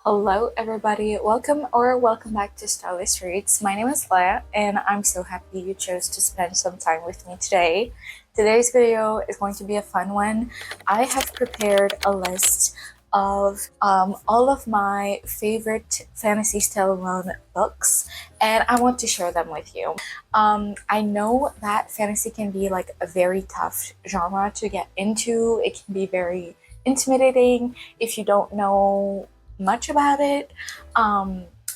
Hello everybody, welcome back to Starless Reads. My name is Leia and I'm so happy you chose to spend some time with me today. Today's video is going to be a fun one. I have prepared a list of all of my favorite fantasy standalone books and I want to share them with you. I know that fantasy can be like a very tough genre to get into. It can be very intimidating if you don't know much about it.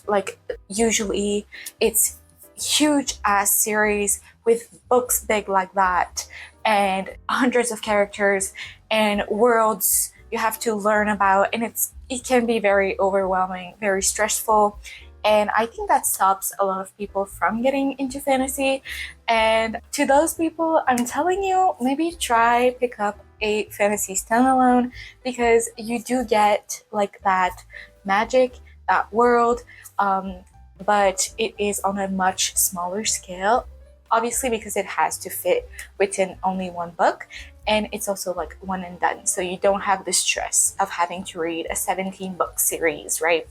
Like usually it's huge ass series with books big like that and hundreds of characters and worlds you have to learn about, and it can be very overwhelming, very stressful, and I think that stops a lot of people from getting into fantasy. And to those people, I'm telling you, maybe pick up a fantasy standalone, because you do get like that magic, that world, but it is on a much smaller scale, obviously, because it has to fit within only one book, and it's also like one and done, so you don't have the stress of having to read a 17 book series, right?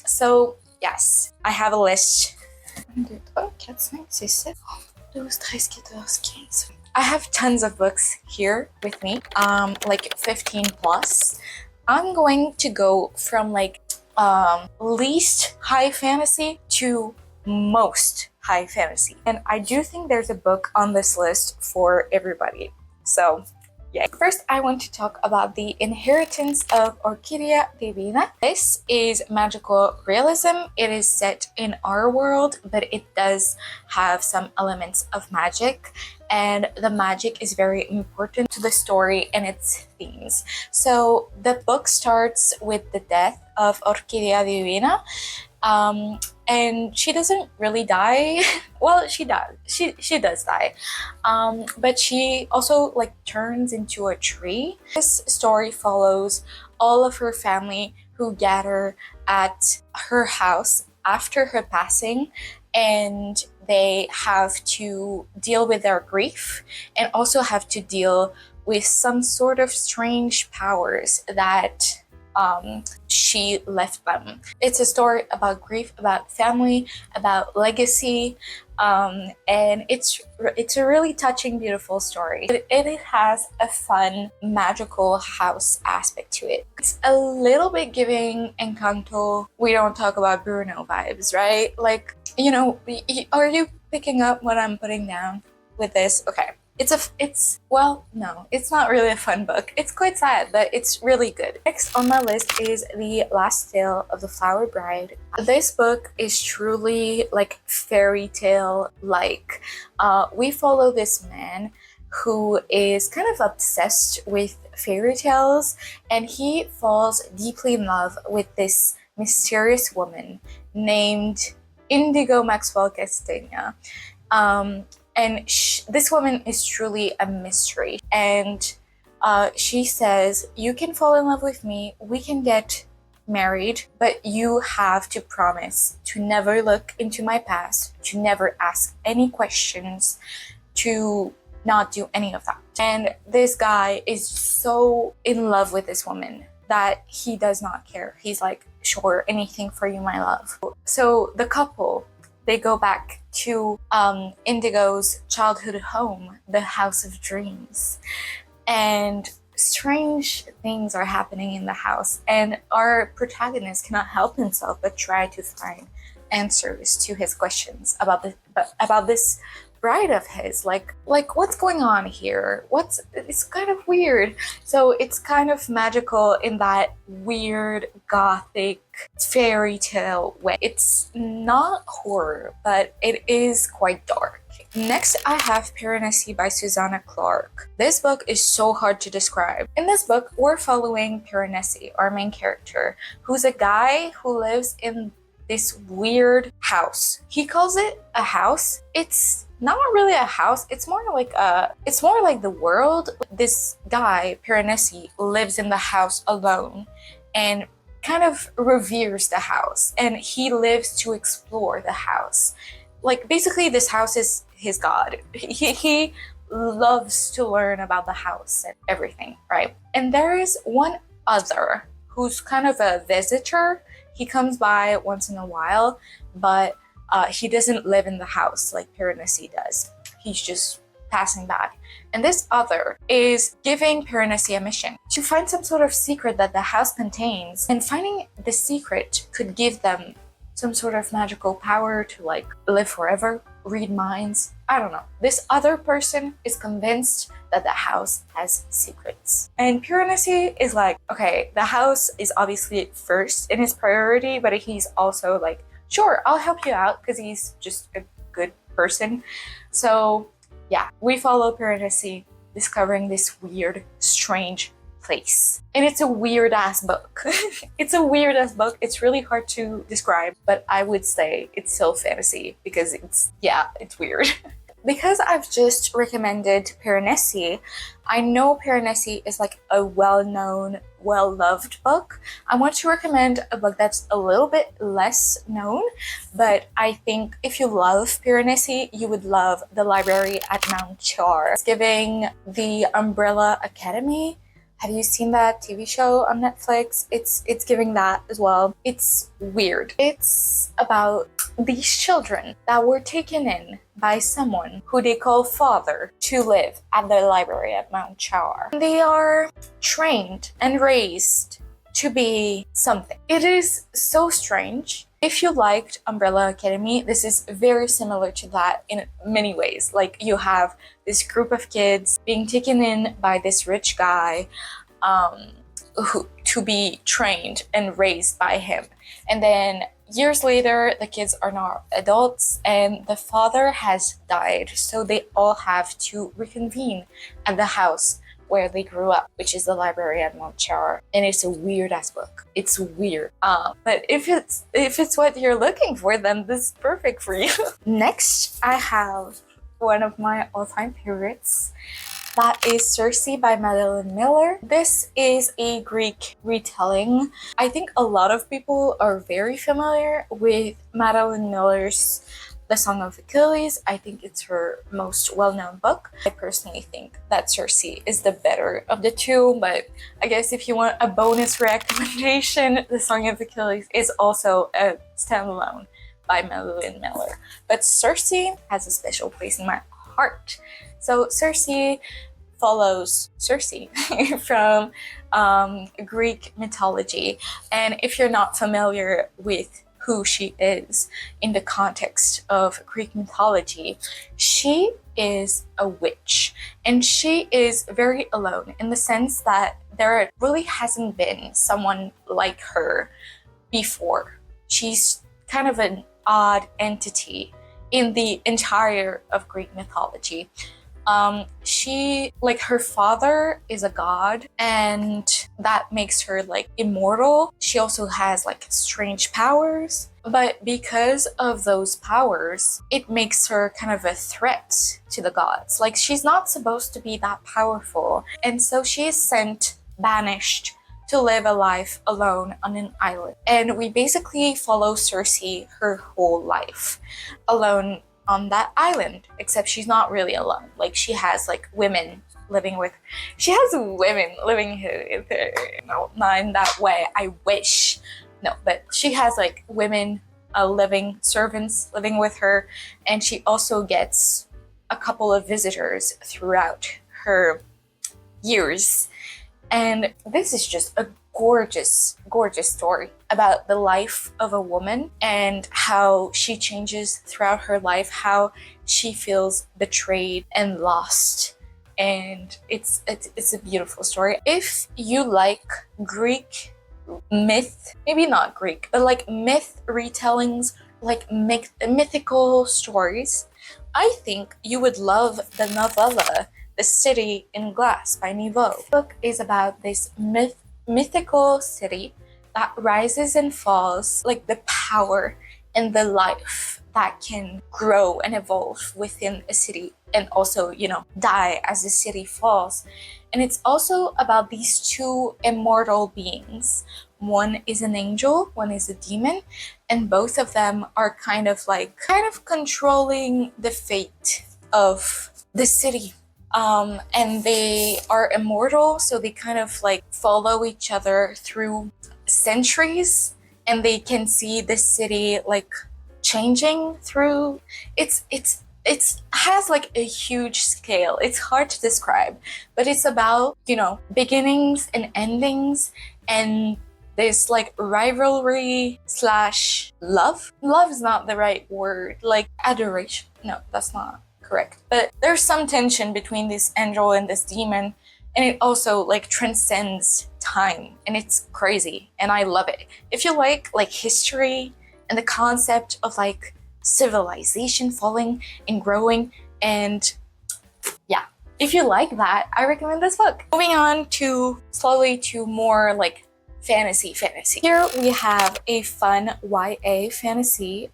So yes, I have a list. 1, 2, 3, 4, 5, 6, 7, 12, 13, 14, 15. I have tons of books here with me, like 15 plus. I'm going to go from like least high fantasy to most high fantasy. And I do think there's a book on this list for everybody. So yeah. First, I want to talk about The Inheritance of Orquidea Divina. This is magical realism. It is set in our world, but it does have some elements of magic, and the magic is very important to the story and its themes. So the book starts with the death of Orquidea Divina, and she doesn't really die. Well, she does. She does die, but she also like turns into a tree. This story follows all of her family who gather at her house after her passing, and they have to deal with their grief and also have to deal with some sort of strange powers that she left them. It's a story about grief, about family, about legacy, and it's a really touching, beautiful story. It has a fun, magical house aspect to it. It's a little bit giving Encanto, we don't talk about Bruno vibes, right? Like, you know, are you picking up what I'm putting down with this? Okay. Well, no, it's not really a fun book. It's quite sad, but it's really good. Next on my list is The Last Tale of the Flower Bride. This book is truly like fairy tale like. We follow this man who is kind of obsessed with fairy tales, and he falls deeply in love with this mysterious woman named Indigo Maxwell Castagna. And this woman is truly a mystery. And she says, you can fall in love with me, we can get married, but you have to promise to never look into my past, to never ask any questions, to not do any of that. And this guy is so in love with this woman that he does not care. He's like, sure, anything for you, my love. So the couple, they go back to Indigo's childhood home, the House of Dreams. And strange things are happening in the house, and our protagonist cannot help himself but try to find answers to his questions about this bride of his. Like what's going on here? It's kind of weird. So it's kind of magical in that weird gothic fairy tale way. It's not horror, but it is quite dark. Next, I have Piranesi by Susanna Clarke. This book is so hard to describe. In this book, we're following Piranesi, our main character, who's a guy who lives in this weird house. He calls it a house. It's not really a house, it's more like the world. This guy, Piranesi, lives in the house alone and kind of reveres the house, and he lives to explore the house. Like basically this house is his god. He loves to learn about the house and everything, right? And there is one other who's kind of a visitor. He comes by once in a while, but he doesn't live in the house like Piranesi does. He's just passing by. And this other is giving Piranesi a mission to find some sort of secret that the house contains, and finding the secret could give them some sort of magical power to like live forever, read minds. I don't know. This other person is convinced that the house has secrets. And Piranesi is like, okay, the house is obviously first in his priority, but he's also like, sure, I'll help you out, because he's just a good person. So yeah, we follow Piranesi discovering this weird, strange place. And it's a weird ass book. It's a weird ass book. It's really hard to describe, but I would say it's still fantasy because it's weird. Because I've just recommended Piranesi, I know Piranesi is like a well-known, well-loved book. I want to recommend a book that's a little bit less known, but I think if you love Piranesi, you would love The Library at Mount Char. It's giving the Umbrella Academy. Have you seen that TV show on Netflix? It's giving that as well. It's weird. It's about these children that were taken in by someone who they call father to live at the library at Mount Char. They are trained and raised to be something. It is so strange. If you liked Umbrella Academy, this is very similar to that in many ways. Like, you have this group of kids being taken in by this rich guy to be trained and raised by him. And then years later, the kids are now adults and the father has died. So they all have to reconvene at the house where they grew up, which is the library at Mount Char. And it's a weird ass book. It's weird. But if it's what you're looking for, then this is perfect for you. Next, I have one of my all-time favorites. That is Circe by Madeline Miller. This is a Greek retelling. I think a lot of people are very familiar with Madeline Miller's The Song of Achilles. I think it's her most well-known book. I personally think that Circe is the better of the two, but I guess if you want a bonus recommendation, The Song of Achilles is also a standalone by Madeline Miller. But Circe has a special place in my heart. So Circe follows Circe from Greek mythology. And if you're not familiar with who she is in the context of Greek mythology, she is a witch. And she is very alone in the sense that there really hasn't been someone like her before. She's kind of an odd entity in the entire of Greek mythology. Her father is a god, and that makes her like immortal. She also has like strange powers, but because of those powers, it makes her kind of a threat to the gods. Like, she's not supposed to be that powerful, and so she is banished to live a life alone on an island. And we basically follow Circe her whole life alone on that island, except she's not really alone. Like, she has like women living with her. She has women living with her. No, not in that way. I wish. No, but she has like women, living servants living with her, and she also gets a couple of visitors throughout her years. And this is just a gorgeous, gorgeous story about the life of a woman and how she changes throughout her life, how she feels betrayed and lost. And it's a beautiful story. If you like Greek myth, maybe not Greek, but like myth retellings, like mythical stories, I think you would love the novella The City in Glass by Niveau. The book is about this mythical city that rises and falls, like the power and the life that can grow and evolve within a city, and also, die as the city falls. And it's also about these two immortal beings. One is an angel, one is a demon, and both of them are kind of controlling the fate of the city And they are immortal, so they kind of like follow each other through centuries, and they can see the city like changing through. It's has like a huge scale. It's hard to describe, but it's about, you know, beginnings and endings, and this like rivalry slash love. Love is not the right word. Like adoration. No, that's not correct. But there's some tension between this angel and this demon, and it also like transcends time, and it's crazy, and I love it. If you like history and the concept of like civilization falling and growing, and yeah, if you like that, I recommend this book. Moving on to slowly to more like fantasy. Here we have a fun YA fantasy,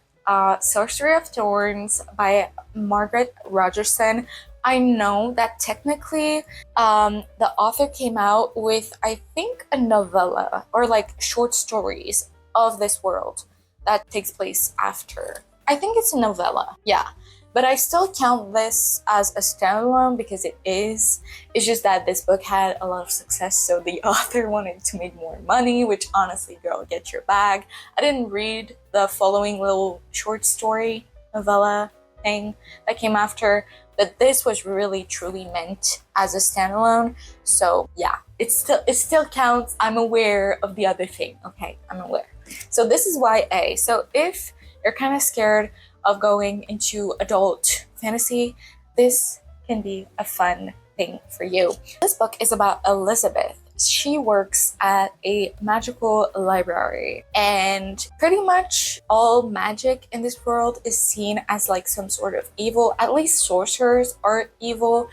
Sorcery of Thorns by Margaret Rogerson. I know that technically the author came out with, I think, a novella or like short stories of this world that takes place after. I think it's a novella, yeah. But I still count this as a standalone because it is. It's just that this book had a lot of success, so the author wanted to make more money, which honestly, girl, get your bag. I didn't read the following little short story novella thing that came after, but this was really truly meant as a standalone. So yeah, it still counts. I'm aware of the other thing, okay? I'm aware. So this is YA. So if you're kind of scared of going into adult fantasy, this can be a fun thing for you. This book is about Elizabeth. She works at a magical library, and pretty much all magic in this world is seen as like some sort of evil. At least sorcerers are evil,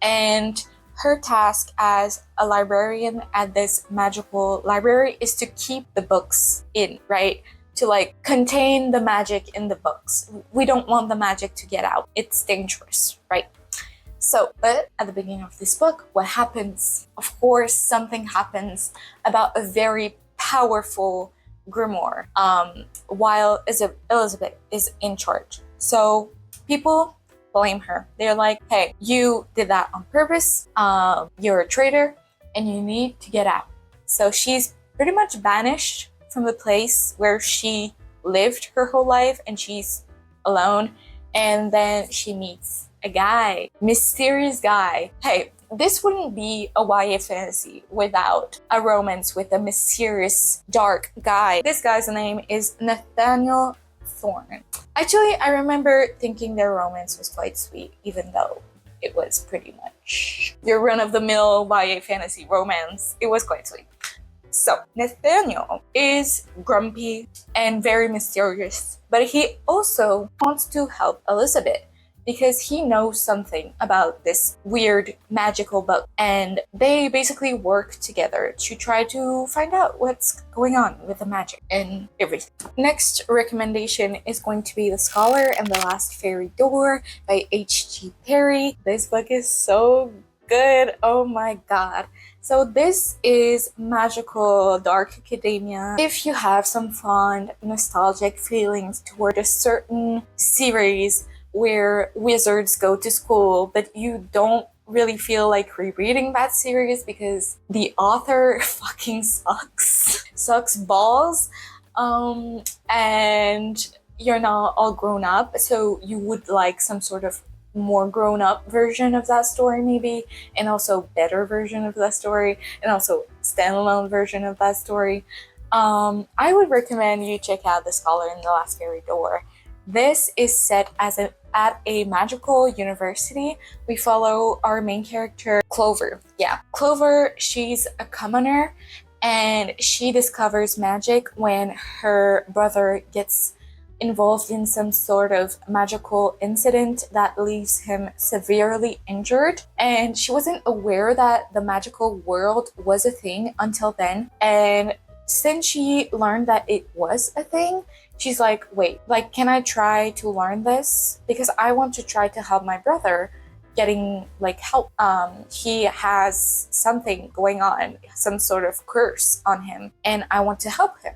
and her task as a librarian at this magical library is to keep the books in, right? To like contain the magic in the books. We don't want the magic to get out. It's dangerous, right? So, but at the beginning of this book, what happens? Of course, something happens about a very powerful grimoire while Elizabeth is in charge. So people blame her. They're like, hey, you did that on purpose. You're a traitor and you need to get out. So she's pretty much banished from the place where she lived her whole life, and she's alone. And then she meets a guy, mysterious guy. Hey, this wouldn't be a YA fantasy without a romance with a mysterious, dark guy. This guy's name is Nathaniel Thorn. Actually, I remember thinking their romance was quite sweet, even though it was pretty much your run-of-the-mill YA fantasy romance. It was quite sweet. So, Nathaniel is grumpy and very mysterious, but he also wants to help Elizabeth because he knows something about this weird magical book, and they basically work together to try to find out what's going on with the magic and everything. Next recommendation is going to be The Scholar and the Last Fairy Door by H.G. Parry. This book is so good, oh my god. So this is magical dark academia. If you have some fond nostalgic feelings toward a certain series where wizards go to school, but you don't really feel like rereading that series because the author fucking sucks balls, and you're not all grown up, so you would like some sort of more grown-up version of that story maybe, and also better version of that story, and also standalone version of that story, I would recommend you check out The Scholar and the Last Fairy Door. This is set at a magical university. We follow our main character, Clover. Yeah, Clover, she's a commoner, and she discovers magic when her brother gets involved in some sort of magical incident that leaves him severely injured. And she wasn't aware that the magical world was a thing until then. And since she learned that it was a thing, she's like, wait, like, can I try to learn this? Because I want to try to help my brother getting like help. He has something going on, some sort of curse on him, and I want to help him.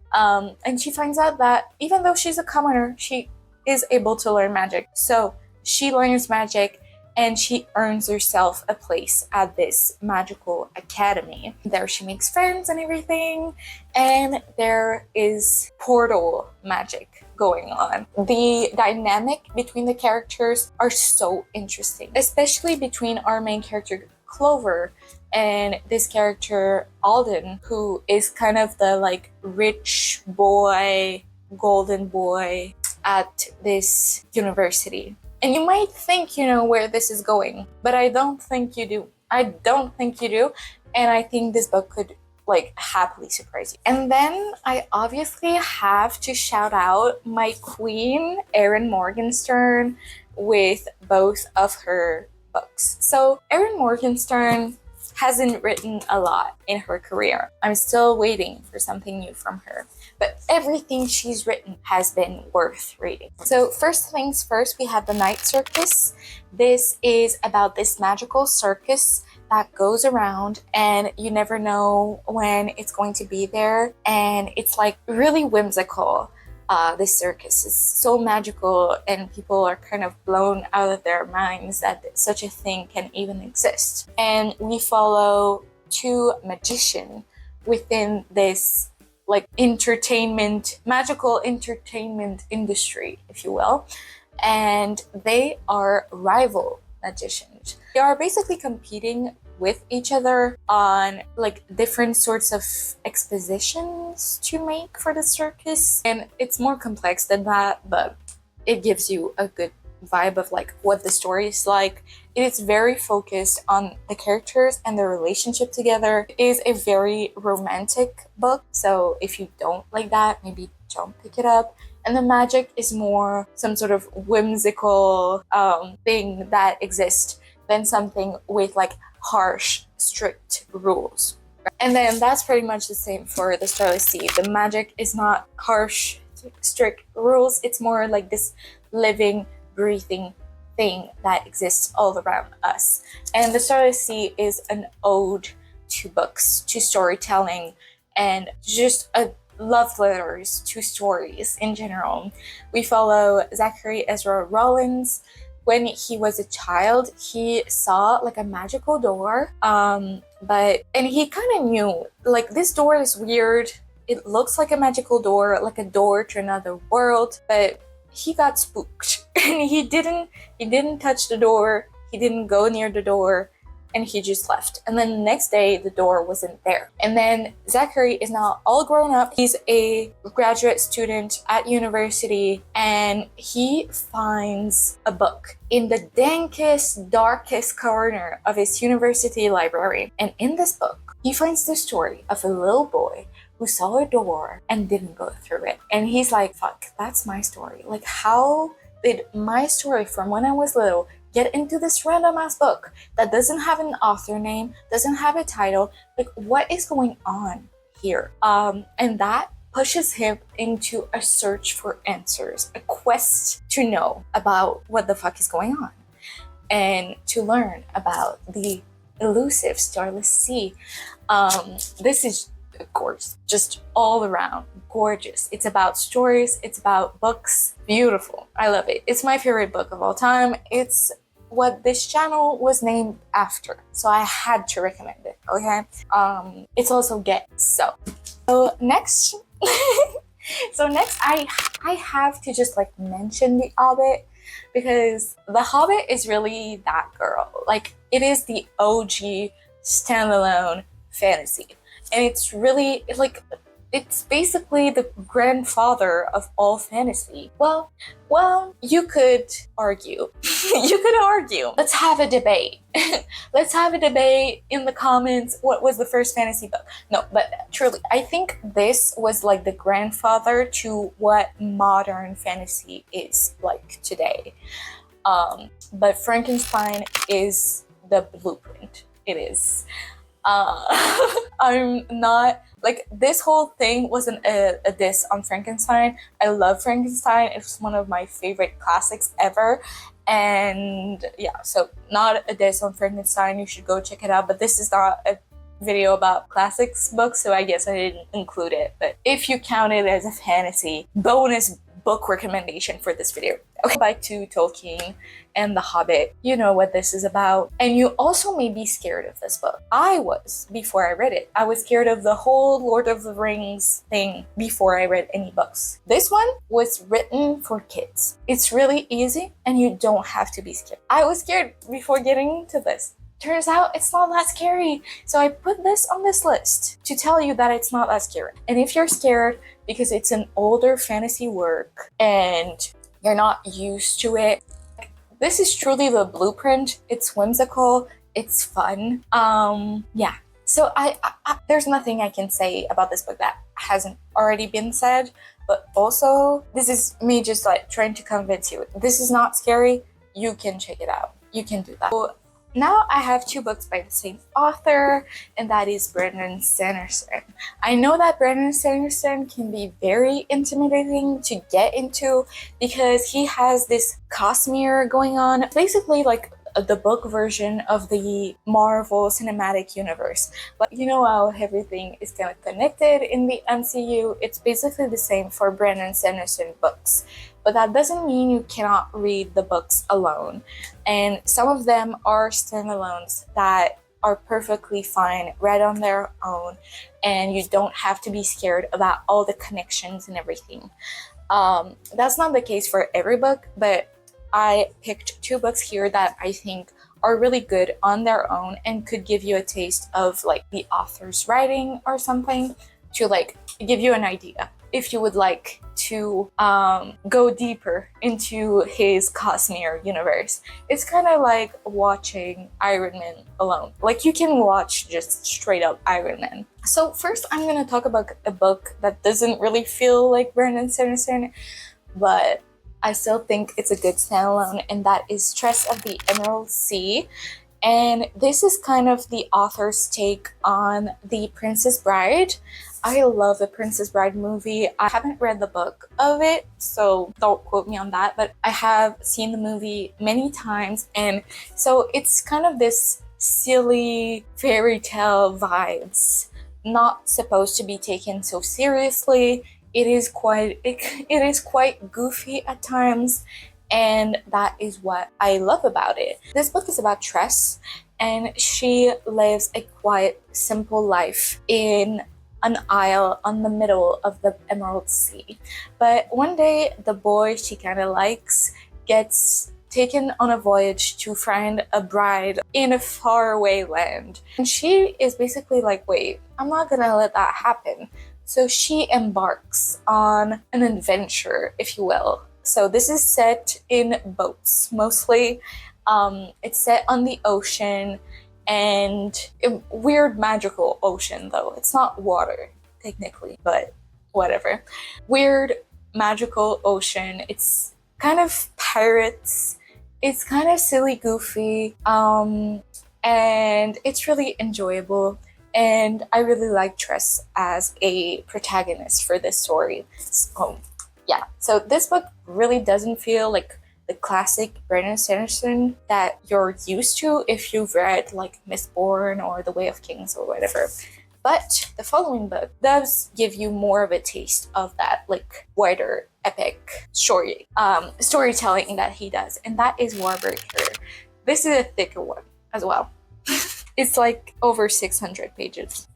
And she finds out that even though she's a commoner, she is able to learn magic. So she learns magic, and she earns herself a place at this magical academy. There she makes friends and everything, and there is portal magic going on. The dynamic between the characters are so interesting, especially between our main character Clover and this character Alden, who is kind of the like rich boy, golden boy at this university. And you might think you know where this is going, but I don't think you do. I don't think you do, and I think this book could like happily surprise you. And then I obviously have to shout out my queen, Erin Morgenstern, with both of her books. So Erin Morgenstern hasn't written a lot in her career. I'm still waiting for something new from her, but everything she's written has been worth reading. So first things first, we have The Night Circus. This is about this magical circus that goes around and you never know when it's going to be there, and it's like really whimsical. This circus is so magical and people are kind of blown out of their minds that such a thing can even exist. And we follow two magicians within this like magical entertainment industry, if you will, and they are rival magicians. They are basically competing with each other on like different sorts of expositions to make for the circus, and it's more complex than that, but it gives you a good vibe of like what the story is like. It is very focused on the characters and their relationship together. It is a very romantic book, so if you don't like that, maybe don't pick it up. And the magic is more some sort of whimsical thing that exists than something with like harsh, strict rules. And then that's pretty much the same for the Starless Sea. The magic is not harsh, strict rules. It's more like this living, breathing thing that exists all around us. And the Starless Sea is an ode to books, to storytelling, and just a love letters to stories in general. We follow Zachary Ezra Rollins. When he was a child, he saw like a magical door, and he kind of knew like this door is weird. It looks like a magical door, like a door to another world, but he got spooked and he didn't touch the door. He didn't go near the door, and he just left. And then the next day, the door wasn't there. And then Zachary is now all grown up. He's a graduate student at university, and he finds a book in the dankest, darkest corner of his university library. And in this book, he finds the story of a little boy who saw a door and didn't go through it. And he's like, fuck, that's my story. Like, how did my story from when I was little get into this random ass book that doesn't have an author name, doesn't have a title? Like, what is going on here? And that pushes him into a search for answers, a quest to know about what the fuck is going on, and to learn about the elusive Starless Sea. This is gorgeous, just all around gorgeous. It's about stories, it's about books, beautiful. I love it. It's my favorite book of all time. It's what this channel was named after, so I had to recommend it. Okay. It's also gay. So next I have to just like mention the Hobbit, because the Hobbit is really that girl. Like, it is the OG standalone fantasy, and it's really like, it's basically the grandfather of all fantasy. Well, you could argue. You could argue. Let's have a debate. Let's have a debate in the comments. What was the first fantasy book? No, but truly, I think this was like the grandfather to what modern fantasy is like today. But Frankenstein is the blueprint. It is. I'm not like, this whole thing wasn't a diss on Frankenstein. I love Frankenstein. It's one of my favorite classics ever. And yeah, so not a diss on Frankenstein. You should go check it out. But this is not a video about classics books, so I guess I didn't include it. But if you count it as a fantasy, bonus book recommendation for this video. Okay, back to Tolkien and The Hobbit. You know what this is about. And you also may be scared of this book. I was before I read it. I was scared of the whole Lord of the Rings thing before I read any books. This one was written for kids. It's really easy and you don't have to be scared. I was scared before getting into this. Turns out it's not that scary. So I put this on this list to tell you that it's not that scary. And if you're scared because it's an older fantasy work and you're not used to it, this is truly the blueprint. It's whimsical, it's fun. Yeah. So I there's nothing I can say about this book that hasn't already been said, but also this is me just like trying to convince you. This is not scary. You can check it out. You can do that. So, now I have 2 books by the same author, and that is Brandon Sanderson. I know that Brandon Sanderson can be very intimidating to get into because he has this cosmere going on, basically like the book version of the Marvel Cinematic Universe. But you know how everything is kind of connected in the MCU? It's basically the same for Brandon Sanderson books. But that doesn't mean you cannot read the books alone. And some of them are standalones that are perfectly fine read on their own, and you don't have to be scared about all the connections and everything. That's not the case for every book, but I picked 2 books here that I think are really good on their own and could give you a taste of like the author's writing or something to like give you an idea if you would like to go deeper into his cosmere universe. It's kind of like watching Iron Man alone. Like you can watch just straight up Iron Man. So first I'm gonna talk about a book that doesn't really feel like Brandon Sanderson, but I still think it's a good standalone, and that is Tress of the Emerald Sea. And this is kind of the author's take on The Princess Bride. I love the Princess Bride movie. I haven't read the book of it, so don't quote me on that, but I have seen the movie many times, and so it's kind of this silly fairy tale vibes, not supposed to be taken so seriously. It is quite goofy at times, and that is what I love about it. This book is about Tress, and she lives a quiet, simple life in an isle on the middle of the Emerald Sea. But one day, the boy she kind of likes gets taken on a voyage to find a bride in a faraway land. And she is basically like, wait, I'm not gonna let that happen. So she embarks on an adventure, if you will. So this is set in boats, mostly. It's set on the ocean, and a weird magical ocean, though. It's not water, technically, but whatever. Weird magical ocean. It's kind of pirates. It's kind of silly, goofy, and it's really enjoyable. And I really like Tress as a protagonist for this story. So, yeah. So this book really doesn't feel like the classic Brandon Sanderson that you're used to if you've read like Mistborn or The Way of Kings or whatever. But the following book does give you more of a taste of that like wider epic storytelling that he does, and that is Warbreaker. This is a thicker one as well. It's like over 600 pages.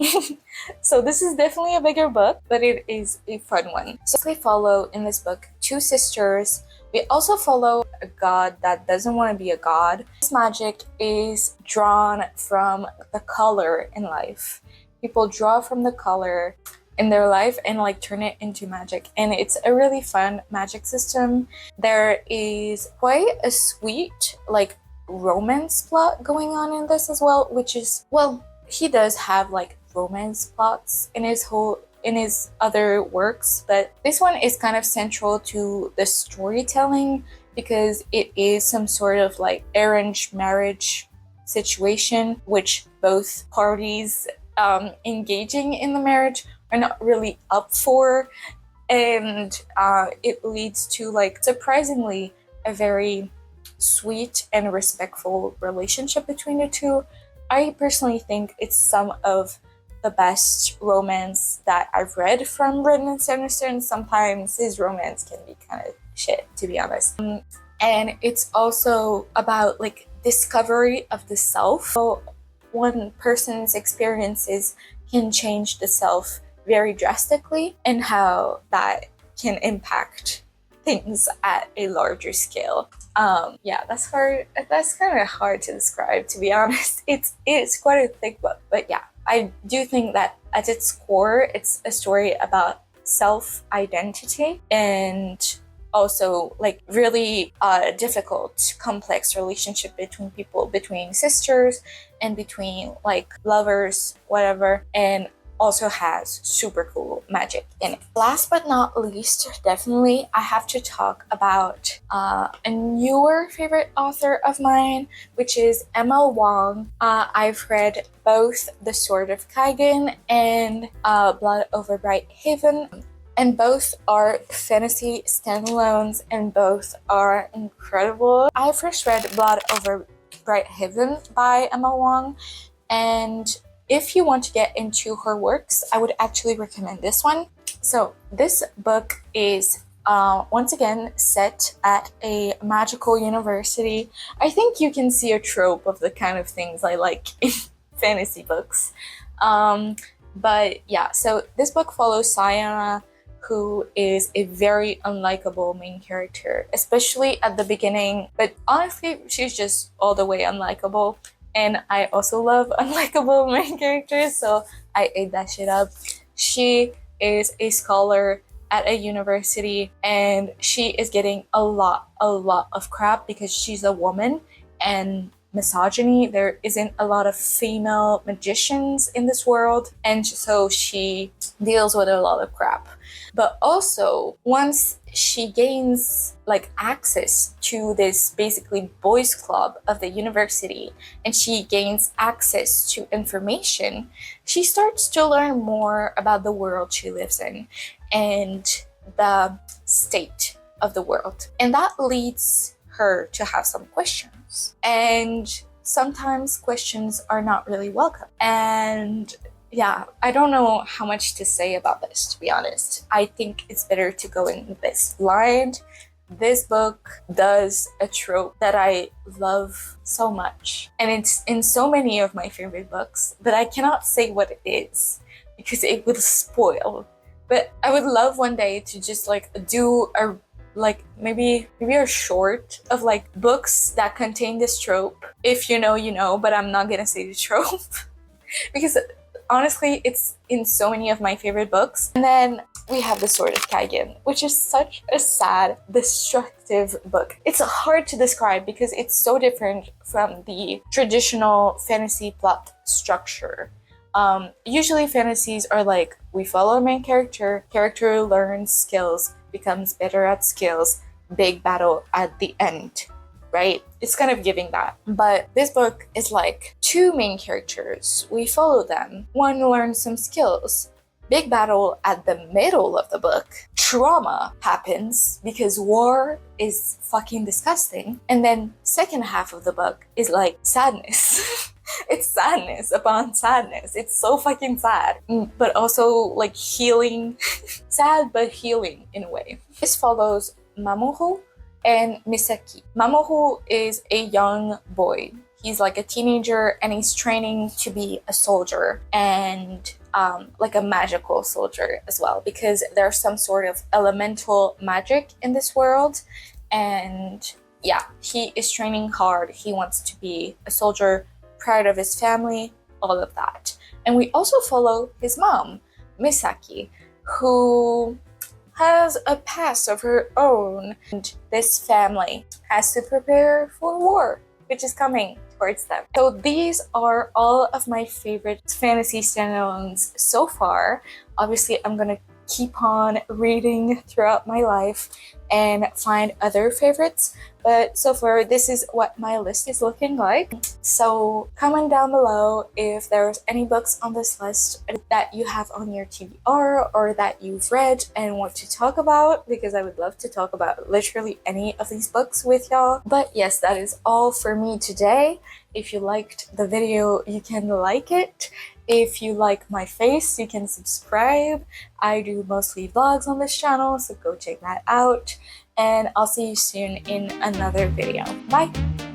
So this is definitely a bigger book, but it is a fun one. So we follow in this book 2 sisters. We also follow a god that doesn't want to be a god. This magic is drawn from the color in life. People draw from the color in their life and like turn it into magic. And it's a really fun magic system. There is quite a sweet like romance plot going on in this as well, which is, well, he does have like romance plots in his other works, but this one is kind of central to the storytelling because it is some sort of like arranged marriage situation, which both parties engaging in the marriage are not really up for, and it leads to like surprisingly a very sweet and respectful relationship between the two. I personally think it's some of the best romance that I've read from Brandon Sanderson. Sometimes his romance can be kind of shit, to be honest. And it's also about like discovery of the self. So one person's experiences can change the self very drastically, and how that can impact things at a larger scale. Yeah, that's hard. That's kind of hard to describe, to be honest. It's quite a thick book, but yeah, I do think that at its core, it's a story about self-identity and also like really difficult, complex relationship between people, between sisters and between like lovers, whatever, and also has super cool magic in it. Last but not least, definitely, I have to talk about a newer favorite author of mine, which is Emma Wang. I've read both The Sword of Kaigen and Blood Over Bright Haven, and both are fantasy standalones, and both are incredible. I first read Blood Over Bright Haven by Emma Wang, and if you want to get into her works, I would actually recommend this one. So this book is once again set at a magical university. I think you can see a trope of the kind of things I like in fantasy books. But yeah, so this book follows Susanna, who is a very unlikable main character, especially at the beginning. But honestly, she's just all the way unlikable. And I also love unlikable main characters, so I ate that shit up. She is a scholar at a university, and she is getting a lot of crap because she's a woman, and misogyny. There isn't a lot of female magicians in this world, and so she deals with a lot of crap. But also, once she gains like access to this basically boys club of the university, and she gains access to information, she starts to learn more about the world she lives in and the state of the world. And that leads her to have some questions. And sometimes questions are not really welcome. And yeah, I don't know how much to say about this, to be honest. I think it's better to go in this blind. This book does a trope that I love so much, and it's in so many of my favorite books, but I cannot say what it is because it will spoil. But I would love one day to just like do a like maybe a short of like books that contain this trope. If you know, you know, but I'm not gonna say the trope because honestly, it's in so many of my favorite books. And then we have The Sword of Kaigen, which is such a sad, destructive book. It's hard to describe because it's so different from the traditional fantasy plot structure. Usually fantasies are like, we follow a main character learns skills, becomes better at skills, big battle at the end, right? It's kind of giving that. But this book is like two main characters. We follow them. One learns some skills. Big battle at the middle of the book. Trauma happens because war is fucking disgusting. And then second half of the book is like sadness. It's sadness upon sadness. It's so fucking sad. But also like healing. Sad but healing in a way. This follows Mamoru and Misaki. Mamoru is a young boy. He's like a teenager and he's training to be a soldier, and like a magical soldier as well, because there's some sort of elemental magic in this world. And yeah, he is training hard. He wants to be a soldier, proud of his family, all of that. And we also follow his mom, Misaki, who has a past of her own, and this family has to prepare for war, which is coming towards them. So these are all of my favorite fantasy standalones so far. Obviously, I'm gonna keep on reading throughout my life and find other favorites, but so far this is what my list is looking like. So comment down below if there's any books on this list that you have on your TBR or that you've read and want to talk about, because I would love to talk about literally any of these books with y'all. But yes, that is all for me today. If you liked the video, you can like it. If you like my face, you can subscribe. I do mostly vlogs on this channel, so go check that out. And I'll see you soon in another video. Bye!